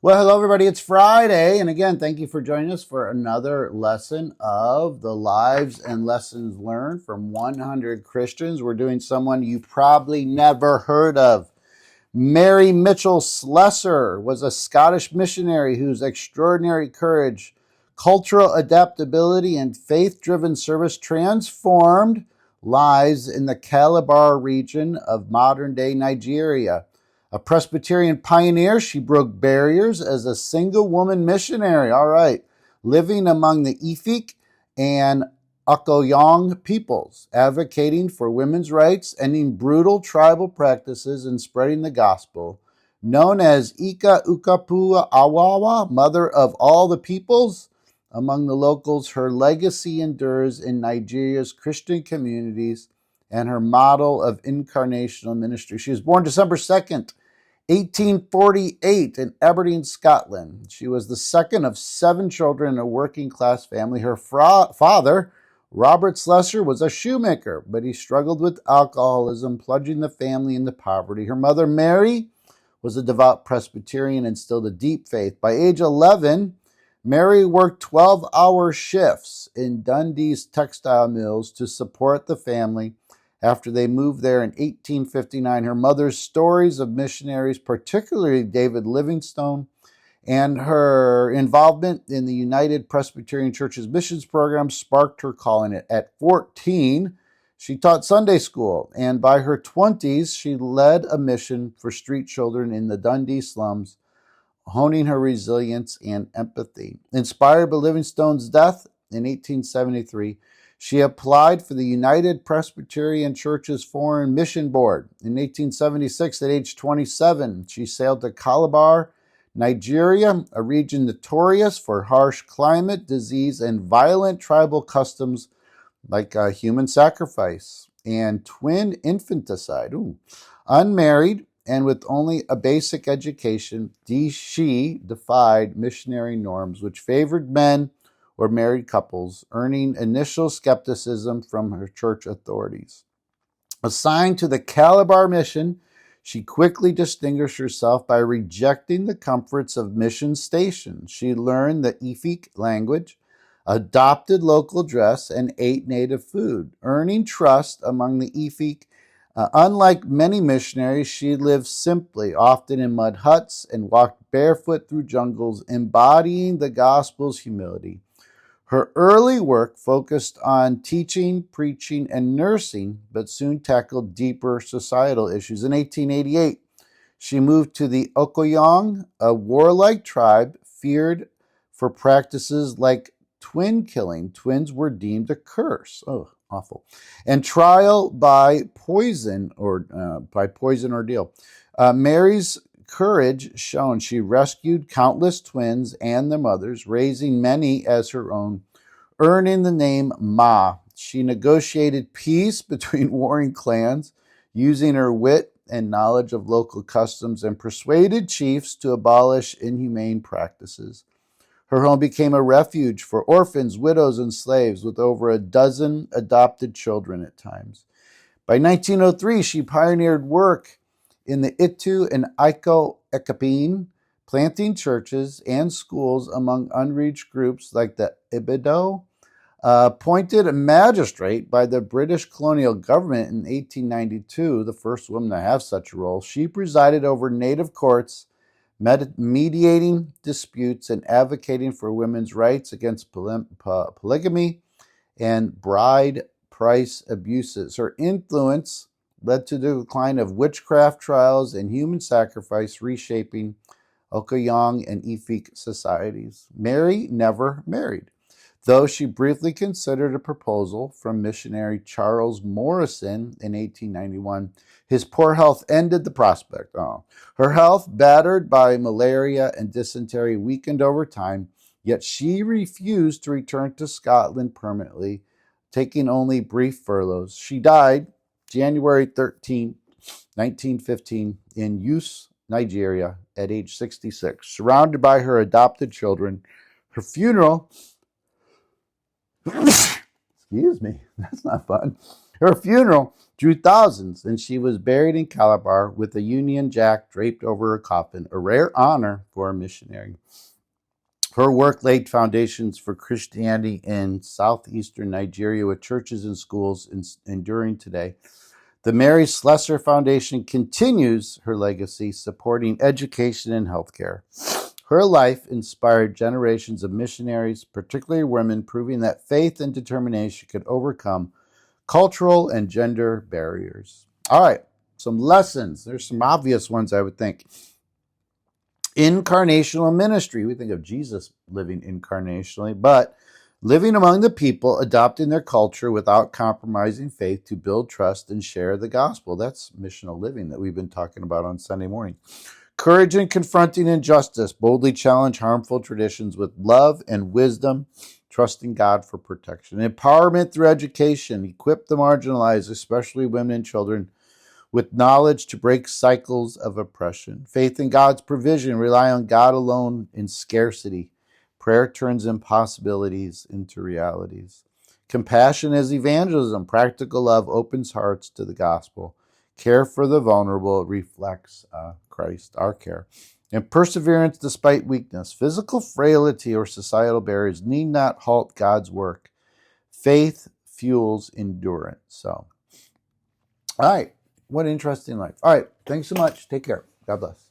Well, hello, everybody. It's Friday. And again, thank you for joining us for another lesson of the Lives and Lessons Learned from 100 Christians. We're doing someone you probably never heard of. Mary Mitchell Slessor was a Scottish missionary whose extraordinary courage, cultural adaptability, and faith-driven service transformed lives in the Calabar region of modern-day Nigeria. A Presbyterian pioneer, she broke barriers as a single woman missionary. All right. Living among the Efik and Okoyong peoples, advocating for women's rights, ending brutal tribal practices, and spreading the gospel. Known as Ika Ukapua Awawa, mother of all the peoples, among the locals, her legacy endures in Nigeria's Christian communities and her model of incarnational ministry. She was born December 2nd, 1848 in Aberdeen, Scotland. She was the second of 7 children in a working-class family. Her father, Robert Slessor, was a shoemaker, but he struggled with alcoholism, plunging the family into poverty. Her mother, Mary, was a devout Presbyterian and instilled a deep faith. By age 11, Mary worked 12-hour shifts in Dundee's textile mills to support the family. After they moved there in 1859, her mother's stories of missionaries, particularly David Livingstone, and her involvement in the United Presbyterian Church's missions program sparked her calling. At 14, she taught Sunday school, and by her 20s, she led a mission for street children in the Dundee slums, honing her resilience and empathy. Inspired by Livingstone's death in 1873, she applied for the United Presbyterian Church's Foreign Mission Board. In 1876, at age 27, she sailed to Calabar, Nigeria, a region notorious for harsh climate, disease, and violent tribal customs like human sacrifice and twin infanticide. Unmarried and with only a basic education, she defied missionary norms which favored men or married couples, earning initial skepticism from her church authorities. Assigned to the Calabar mission, she quickly distinguished herself by rejecting the comforts of mission stations. She learned the Efik language, adopted local dress, and ate native food, earning trust among the Efik. Unlike many missionaries, she lived simply, often in mud huts, and walked barefoot through jungles, embodying the gospel's humility. Her early work focused on teaching, preaching, and nursing, but soon tackled deeper societal issues. In 1888, she moved to the Okoyong, a warlike tribe feared for practices like twin killing. Twins were deemed a curse. Oh, awful. And trial by poison ordeal. Mary's courage shown. She rescued countless twins and their mothers, raising many as her own, earning the name Ma. She negotiated peace between warring clans, using her wit and knowledge of local customs, and persuaded chiefs to abolish inhumane practices. Her home became a refuge for orphans, widows, and slaves, with over a dozen adopted children at times. By 1903, she pioneered work in the Itu and Iko Ekapin, planting churches and schools among unreached groups like the Ibido. Appointed a magistrate by the British colonial government in 1892, the first woman to have such a role, she presided over native courts, mediating disputes and advocating for women's rights against polygamy and bride price abuses. Her influence led to the decline of witchcraft trials and human sacrifice, reshaping Okoyong and Efik societies. Mary never married, though she briefly considered a proposal from missionary Charles Morrison in 1891. His poor health ended the prospect. Her health, battered by malaria and dysentery, weakened over time, yet she refused to return to Scotland permanently, taking only brief furloughs. She died January 13, 1915, in Yus, Nigeria, at age 66, surrounded by her adopted children. Her funeral excuse me, that's not fun. Her funeral drew thousands, and she was buried in Calabar with a Union Jack draped over her coffin, a rare honor for a missionary. Her work laid foundations for Christianity in southeastern Nigeria, with churches and schools enduring today. The Mary Slessor Foundation continues her legacy, supporting education and healthcare. Her life inspired generations of missionaries, particularly women, proving that faith and determination could overcome cultural and gender barriers. All right, some lessons. There's some obvious ones, I would think. Incarnational ministry. We think of Jesus living incarnationally, but living among the people, adopting their culture without compromising faith to build trust and share the gospel. That's missional living that we've been talking about on Sunday morning. Courage in confronting injustice, boldly challenge harmful traditions with love and wisdom, trusting God for protection. Empowerment through education, equip the marginalized, especially women and children, with knowledge to break cycles of oppression. Faith in God's provision, rely on God alone in scarcity. Prayer turns impossibilities into realities. Compassion as evangelism, practical love opens hearts to the gospel. Care for the vulnerable reflects Christ, our care. And perseverance despite weakness. Physical frailty or societal barriers need not halt God's work. Faith fuels endurance. So, all right. What an interesting life. All right. Thanks so much. Take care. God bless.